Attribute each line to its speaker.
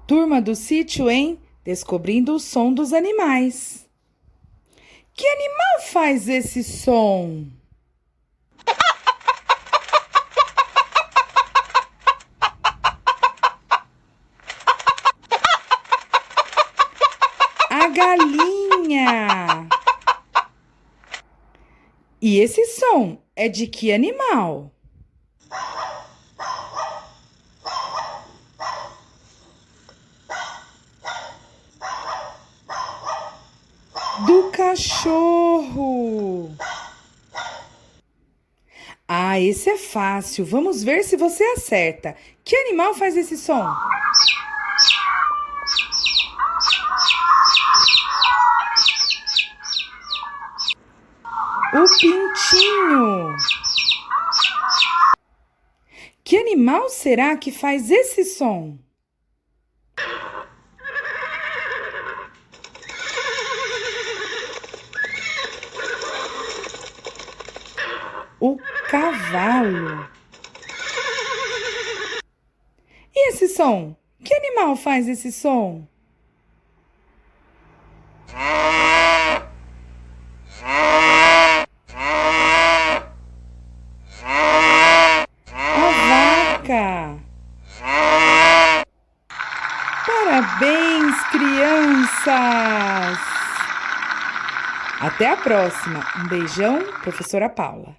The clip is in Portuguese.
Speaker 1: Turma do sítio em Descobrindo o Som dos Animais. Que animal faz esse som? A galinha. E esse som é de que animal? Do cachorro. Ah, esse é fácil. Vamos ver se você acerta. Que animal faz esse som? O pintinho. Que animal será que faz esse som? O cavalo. E esse som? Que animal faz esse som? A vaca. Parabéns, crianças! Até a próxima. Um beijão, professora Paula.